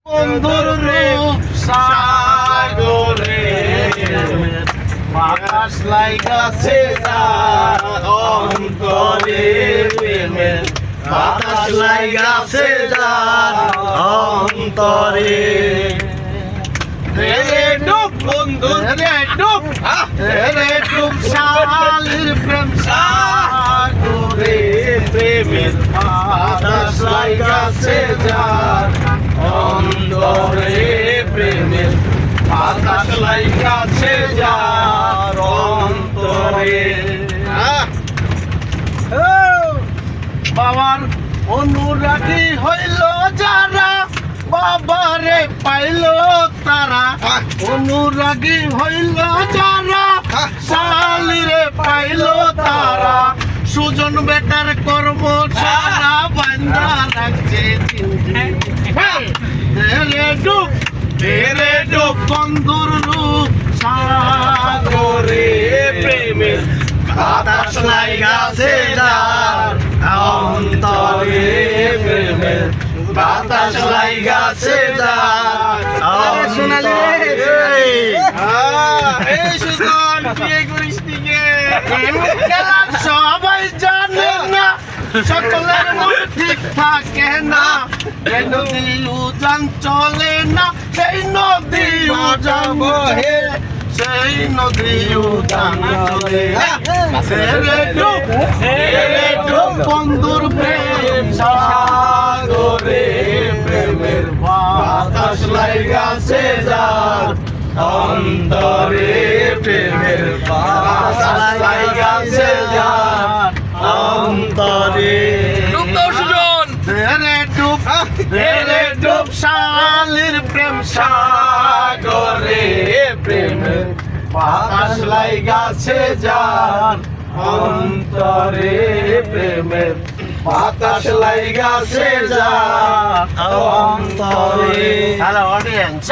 বন্ধুর রূপ সাগরে বাতাস লাইগাছে যার অন্তরে প্রেমের বাতাস লাইগাছে যার অন্তরে রে ডুব বন্ধু রে ডুব শালির প্রেম সাগরে প্রেমের বাতাস লাইগাছে যার অন্তরে প্রেমের বাতাস লাইগাছে যার অন্তরে। বাবার অনুরাগী হইল যারা বাবারে পাইল তারা অনুরাগী হইল যারা শালিরে পাইল তারা সুজন বেটার কর্ম সারা বান্দা রাখছে রে ডুব বন্ধুর রূপ সাগরে প্রেমের বাতাস লাইগাছে যার অন্তরে প্রেমের বাতাস লাইগাছে যার অন্তরে। এই সুজন বিয়ে করিস দিকে সবাই জানে না সকলের মন ঠিক থাকে না যে নদী উজান চলে না সেই নদী উজান বহে সেই নদী উজান চলে রে ডুব বন্ধুর প্রেম সাগরে প্রেমের বাতাস লাইগাছে যার অন্তরে প্রেমের বাতাস লাইগাছে যার অন্তরে। রে ডুব শালির প্রেম সাগরে প্রেমের বাতাস লাইগাছে যার অন্তরে প্রেমের বাতাস লাইগাছে যার অন্তরে। Hello audience